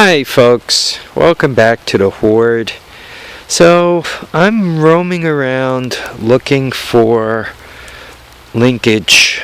Hi folks, welcome back to the Hoard. So I'm roaming around looking for linkage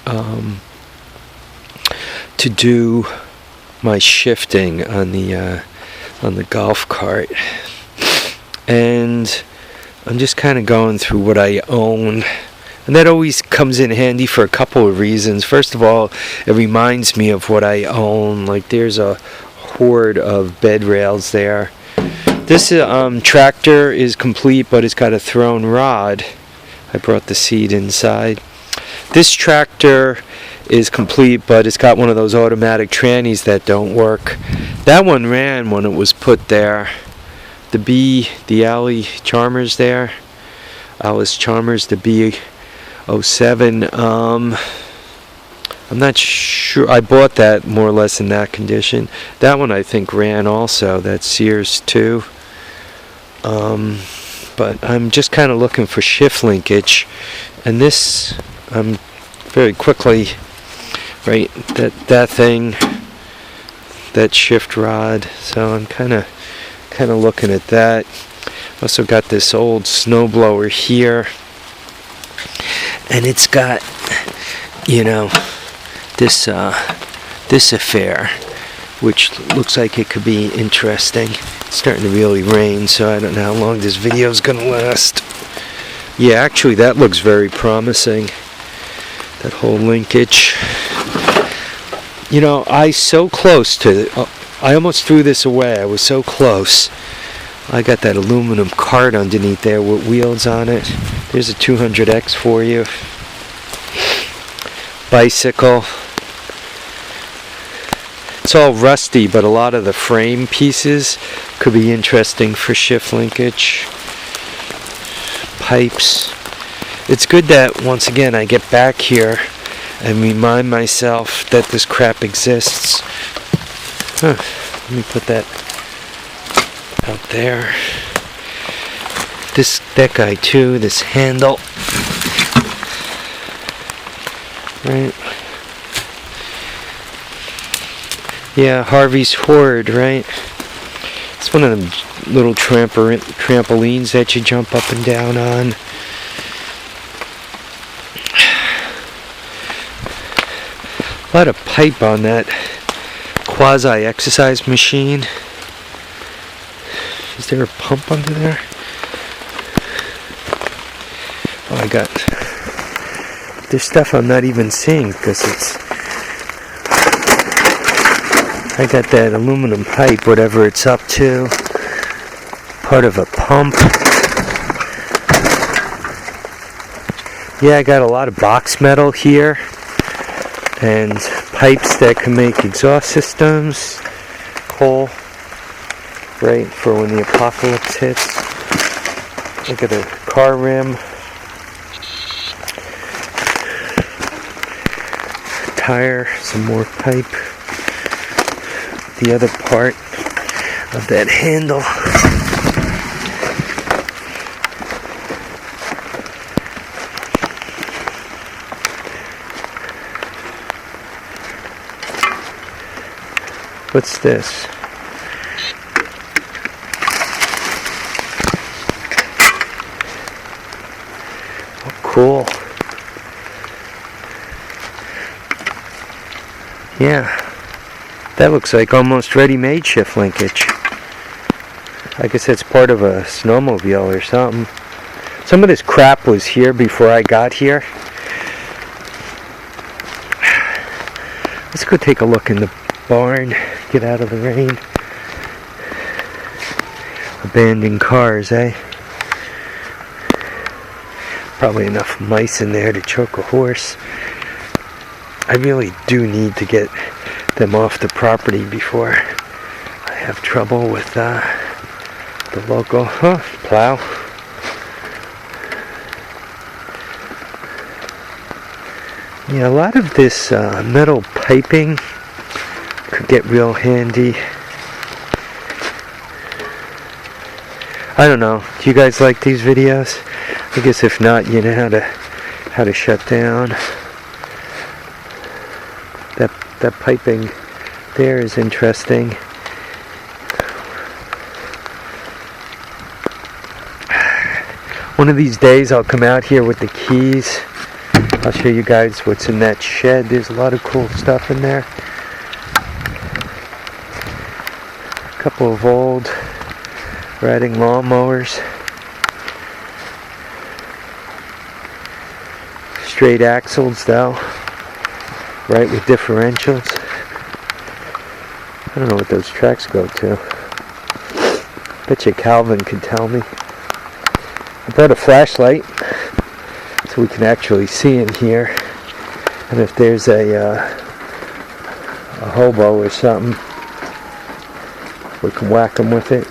to do my shifting on the golf cart, and I'm just kind of going through what I own. And that always comes in handy for a couple of reasons. First of all, it reminds me of what I own. Like there's a hoard of bed rails there. This tractor is complete, but it's got a thrown rod. I brought the seat inside. This tractor is complete, but it's got one of those automatic trannies that don't work. That one ran when it was put there. The Alley Chalmers there. Alice Chalmers, the B07. I'm not sure. I bought that more or less in that condition. That one I think ran also. That's Sears too. But I'm just kind of looking for shift linkage, and this very quickly, right? That thing, that shift rod. So I'm kind of looking at that. Also got this old snowblower here, and it's got, you know, this affair, which looks like it could be interesting. It's starting to really rain, so I don't know how long this video is going to last. Yeah, actually that looks very promising, that whole linkage. You know, I almost threw this away. I was so close. I got that aluminum cart underneath there with wheels on it. There's a 200X for you. Bicycle. It's all rusty, but a lot of the frame pieces could be interesting for shift linkage. Pipes. It's good that once again I get back here and remind myself that this crap exists. Let me put that out there. That guy too, this handle. Right. Yeah, Harvey's Hoard, right? It's one of them little trampolines that you jump up and down on. A lot of pipe on that quasi-exercise machine. Is there a pump under there? Oh, there's stuff I'm not even seeing because I got that aluminum pipe, whatever it's up to, part of a pump. Yeah, I got a lot of box metal here and pipes that can make exhaust systems, coal, right, for when the apocalypse hits. Look at a car rim, tire, some more pipe, the other part of that handle. What's this? Oh, cool. Yeah, that looks like almost ready-made shift linkage. I guess it's part of a snowmobile or something. Some of this crap was here before I got here. Let's go take a look in the barn, get out of the rain. Abandoned cars, eh? Probably enough mice in there to choke a horse. I really do need to get them off the property before I have trouble with the local plow. Yeah, a lot of this metal piping could get real handy. I don't know. Do you guys like these videos? I guess if not, you know how to shut down. That piping there is interesting. One of these days I'll come out here with the keys. I'll show you guys what's in that shed. There's a lot of cool stuff in there. A couple of old riding lawnmowers. Straight axles though, right, with differentials. I don't know what those tracks go to. Bet you Calvin could tell me. I brought a flashlight so we can actually see in here, and if there's a hobo or something, we can whack him with it.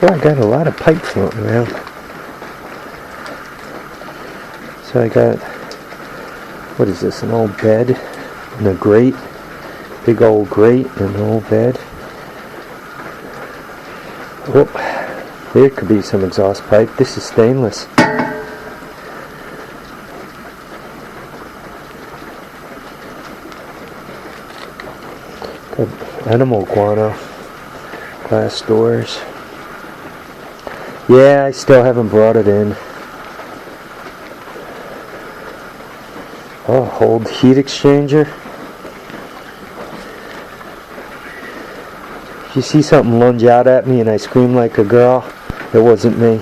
Well, I got a lot of pipe floating around. So I got, what is this, an old bed and a grate, big old grate and an old bed. Oh, there could be some exhaust pipe. This is stainless. Got animal guano, glass doors. Yeah, I still haven't brought it in. Oh, old heat exchanger. If you see something lunge out at me and I scream like a girl, it wasn't me.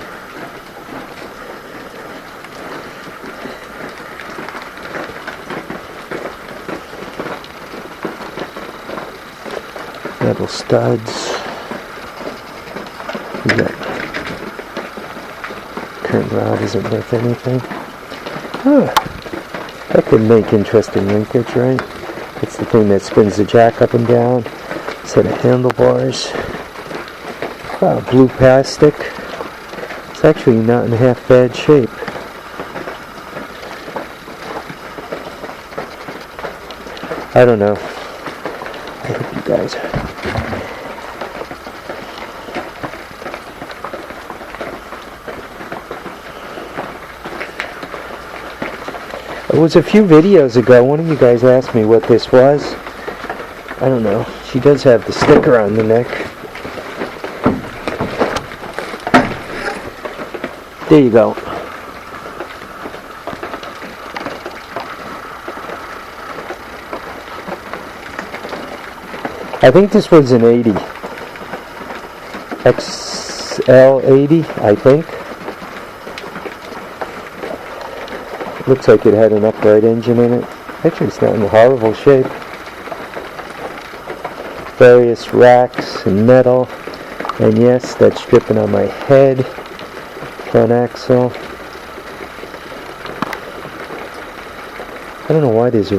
Metal studs. Current rod isn't worth anything. Huh. That could make interesting linkage, right? It's the thing that spins the jack up and down. Set of handlebars. Wow, blue plastic. It's actually not in half bad shape. I don't know. I hope you guys. It was a few videos ago, one of you guys asked me what this was. I don't know. She does have the sticker on the neck. There you go. I think this was an 80. XL80, I think. Looks like it had an upright engine in it. Actually, it's not in horrible shape. Various racks and metal. And yes, that's dripping on my head. Front axle. I don't know why it's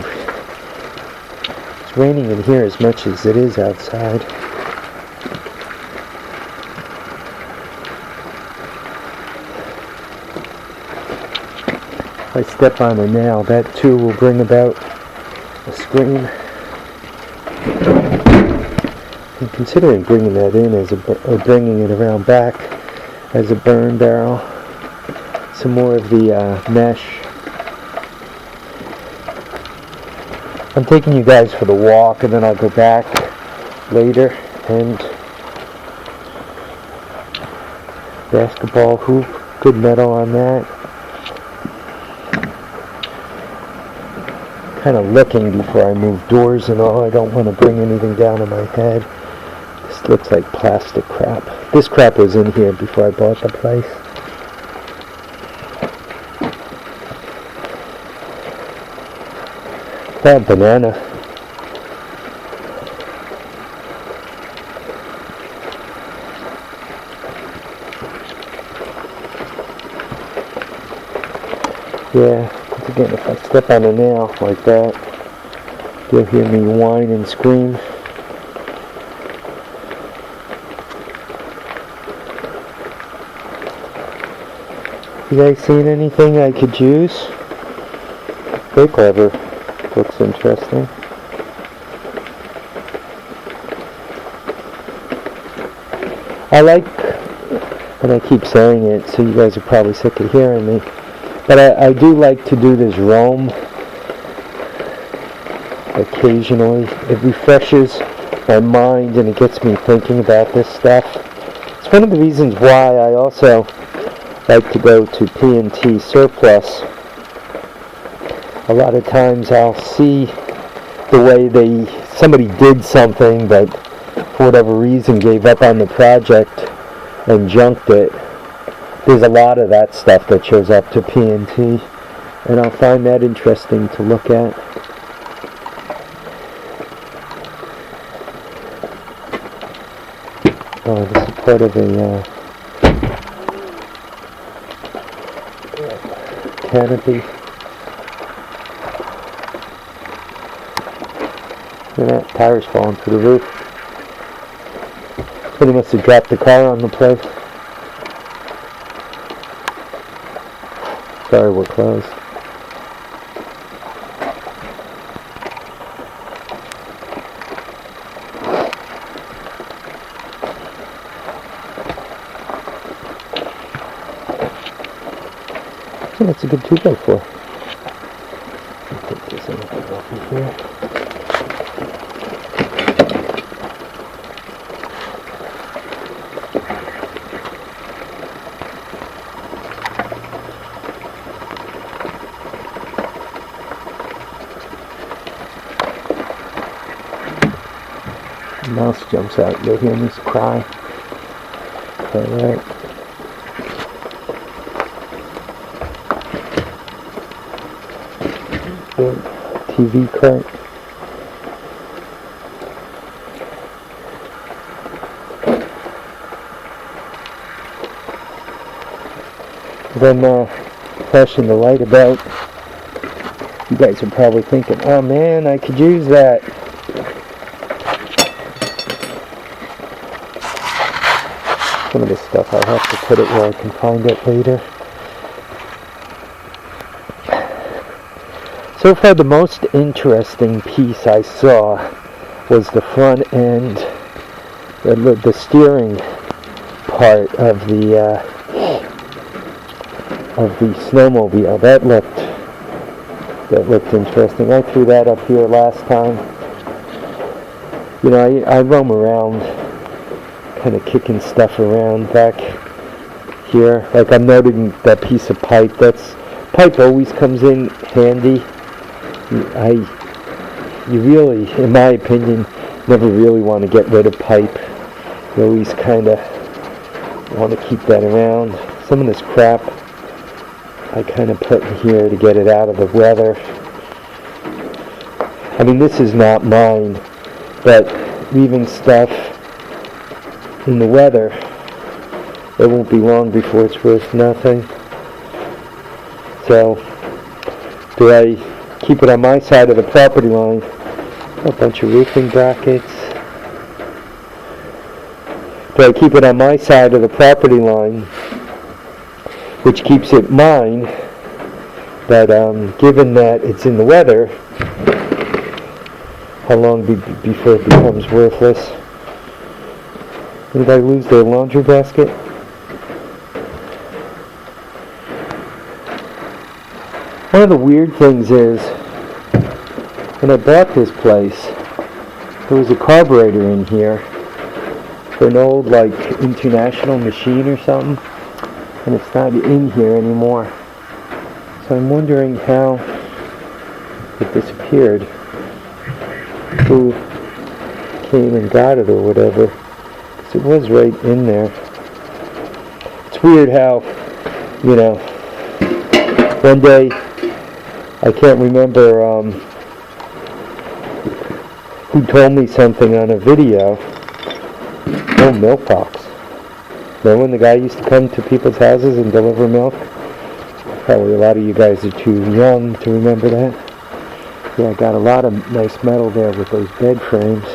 raining in here as much as it is outside. If I step on a nail, that too will bring about a scream. I'm considering bringing that in as or bringing it around back as a burn barrel. Some more of the mesh. I'm taking you guys for the walk, and then I'll go back later. And basketball hoop, good metal on that. Kind of looking before I move doors and all. I don't want to bring anything down on my head. This looks like plastic crap. This crap was in here before I bought the place. That banana. Yeah. Again, if I step on a nail like that, you'll hear me whine and scream. You guys seen anything I could use? Brake lever looks interesting. I like, and I keep saying it, so you guys are probably sick of hearing me, but I do like to do this roam occasionally. It refreshes my mind and it gets me thinking about this stuff. one of the reasons why I also like to go to P&T Surplus. A lot of times I'll see the way somebody did something but for whatever reason gave up on the project and junked it. There's a lot of that stuff that shows up to P&T, and I'll find that interesting to look at. Oh, this is part of a canopy. Look at that, tires falling through the roof. Somebody must have dropped the car on the place. Sorry, we're closed. Oh, that's a good 2x4. Take this anything off of here. Mouse jumps out, you'll hear me cry. Alright. Big TV cart. Then flashing the light about. You guys are probably thinking, oh man, I could use that. Some of this stuff I'll have to put it where I can find it later. So far the most interesting piece I saw was the front end, the steering part of the snowmobile. That looked interesting. I threw that up here last time. You know, I roam around kind of kicking stuff around back here. Like I'm noting that piece of pipe. Pipe always comes in handy. You really, in my opinion, never really want to get rid of pipe. You always kind of want to keep that around. Some of this crap I kind of put in here to get it out of the weather. I mean, this is not mine, but leaving stuff in the weather, it won't be long before it's worth nothing. So, do I keep it on my side of the property line? A bunch of roofing brackets. Do I keep it on my side of the property line, which keeps it mine, but given that it's in the weather, how long before it becomes worthless? Did I lose their laundry basket? One of the weird things is, when I bought this place, there was a carburetor in here for an old, like, International machine or something, and it's not in here anymore. So I'm wondering how it disappeared. Who came and got it or whatever. Because it was right in there. It's weird how, you know, one day, I can't remember who told me something on a video. Oh, milk box. Remember when the guy used to come to people's houses and deliver milk? Probably a lot of you guys are too young to remember that. Yeah, I got a lot of nice metal there with those bed frames.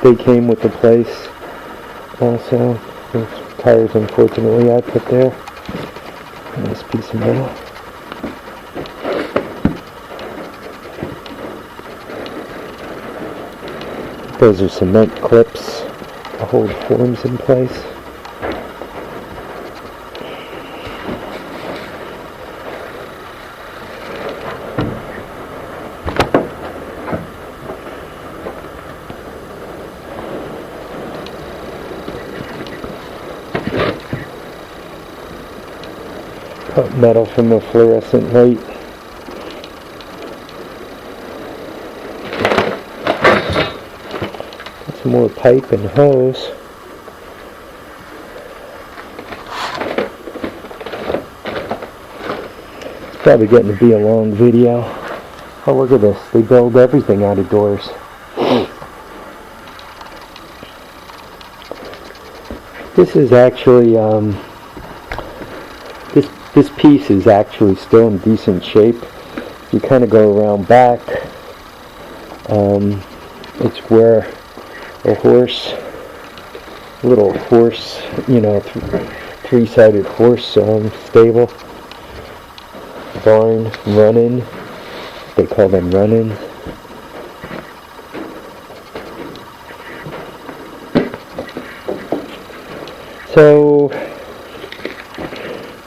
They came with the place also. Those tires, unfortunately, I put there. Nice piece of metal. Those are cement clips to hold forms in place. cut metal from a fluorescent light. Got some more pipe and hose. It's probably getting to be a long video. Oh, look at this. They build everything out of doors. This is actually, this piece is actually still in decent shape. You kind of go around back. It's where a little horse, you know, three-sided horse stable, barn, run-in. They call them run-ins. So,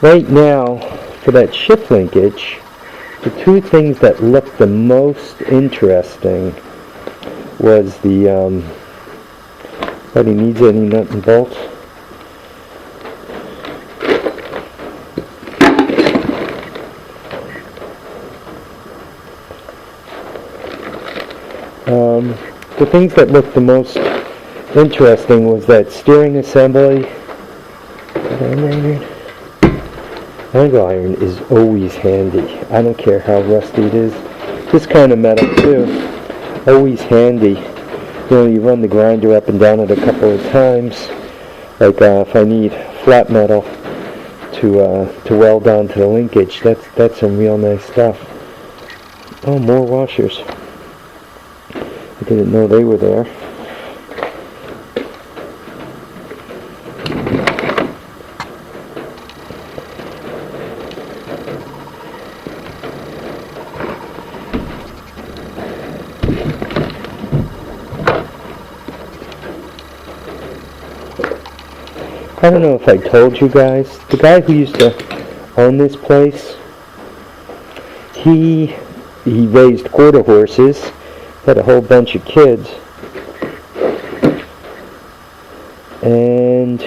right now, for that shift linkage, the two things that looked the most interesting was the, anybody needs any nut and bolts? The things that looked the most interesting was that steering assembly. Angle iron is always handy. I don't care how rusty it is. This kind of metal too, always handy. You know, you run the grinder up and down it a couple of times. Like if I need flat metal to weld onto the linkage, that's some real nice stuff. Oh, more washers. I didn't know they were there. I don't know if I told you guys, the guy who used to own this place, he raised quarter horses, had a whole bunch of kids, and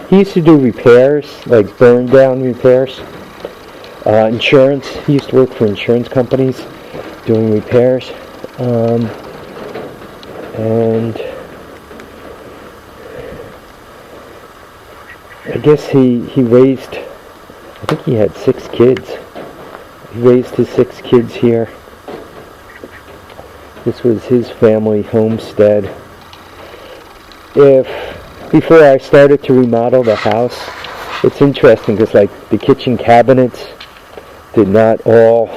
he used to do repairs, like burn down repairs, insurance. He used to work for insurance companies doing repairs, and I guess he raised, I think he had 6 kids. He raised his 6 kids here. This was his family homestead. Before I started to remodel the house, it's interesting because like the kitchen cabinets did not all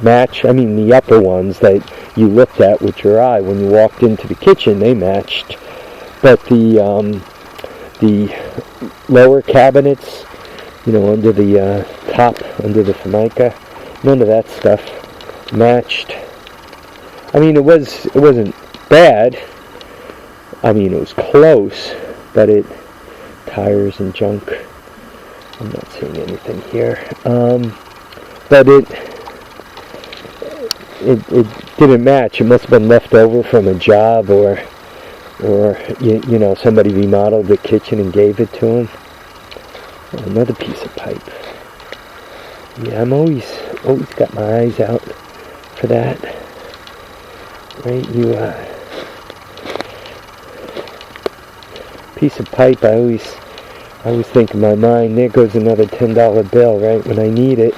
match. I mean the upper ones that you looked at with your eye when you walked into the kitchen, they matched. But the lower cabinets, you know, under the top, under the Formica, none of that stuff matched. I mean, it wasn't bad. I mean, it was close, but tires and junk. I'm not seeing anything here. But it didn't match. It must have been left over from a job, or you know, somebody remodeled the kitchen and gave it to him. Another piece of pipe. Yeah, I'm always got my eyes out for that. Right, piece of pipe. I always think in my mind, there goes another $10 bill, right, when I need it,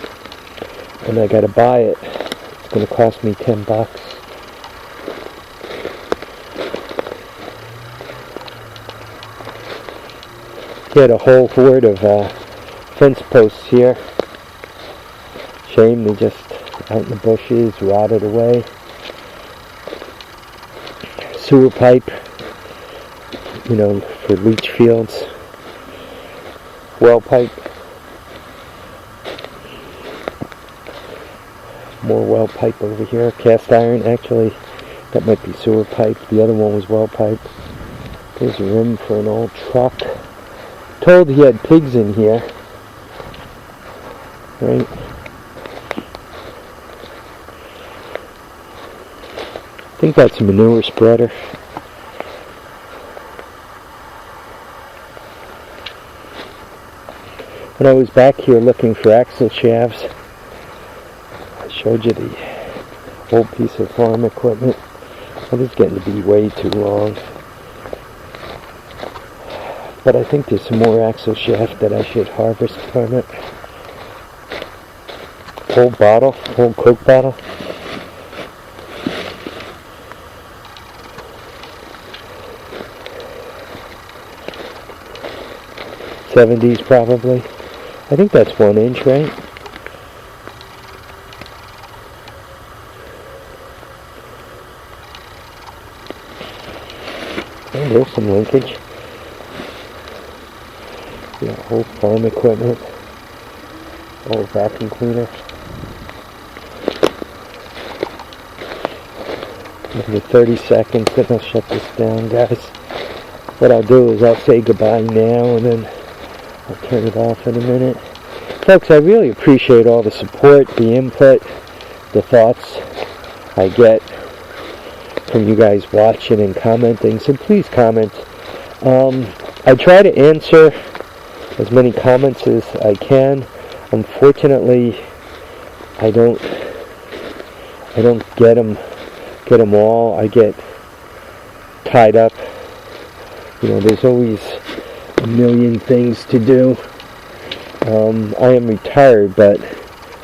and I gotta buy it. It's gonna cost me $10. He had a whole horde of fence posts here. Shame, they just out in the bushes, rotted away. Sewer pipe, you know, for leach fields. Well pipe. More well pipe over here. Cast iron, actually, that might be sewer pipe. The other one was well pipe. There's a rim for an old truck. Told he had pigs in here. Right? I think that's a manure spreader. when I was back here looking for axle shafts, I showed you the old piece of farm equipment. It is getting to be way too long. But I think there's some more axle shaft that I should harvest from it. Old bottle, old Coke bottle. '70s probably. I think that's 1 inch, right? Oh, there's some linkage. Yeah, old farm equipment. Old vacuum cleaner. Maybe 30 seconds, then I'll shut this down, guys. What I'll do is I'll say goodbye now, and then I'll turn it off in a minute. Folks, I really appreciate all the support, the input, the thoughts I get from you guys watching and commenting, so please comment. I try to answer as many comments as I can. Unfortunately, I don't get them all. I get tied up. You know, there's always a million things to do. I am retired, but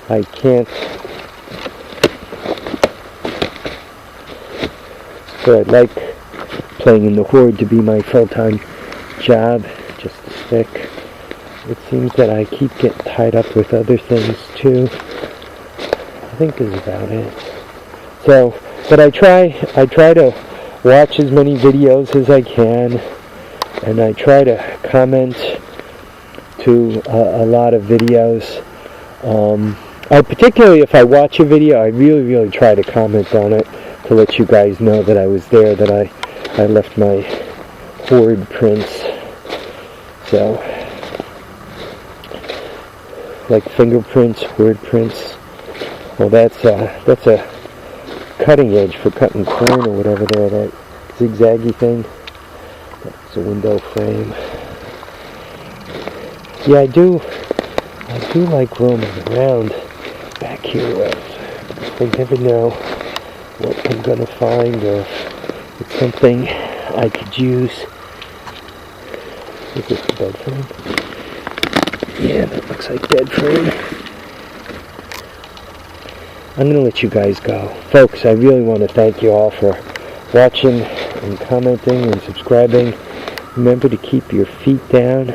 I can't. So I'd like playing in the Hoard to be my full-time job, just to stick. It seems that I keep getting tied up with other things too. I think this is about it. So, but I try to watch as many videos as I can, and I try to comment to a lot of videos. I particularly, if I watch a video, I really try to comment on it to let you guys know that I was there, that I left my Hoard prints. So, like fingerprints, Hoard prints. Well, that's a cutting edge for cutting corn or whatever there, that zigzaggy thing. That's a window frame. Yeah, I do like roaming around back here. I never know what I'm gonna find, or if it's something I could use. Is this a bed frame? Yeah, that looks like bed frame. I'm going to let you guys go. Folks, I really want to thank you all for watching and commenting and subscribing. Remember to keep your feet down,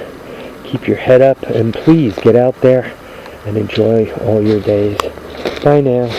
keep your head up, and please get out there and enjoy all your days. Bye now.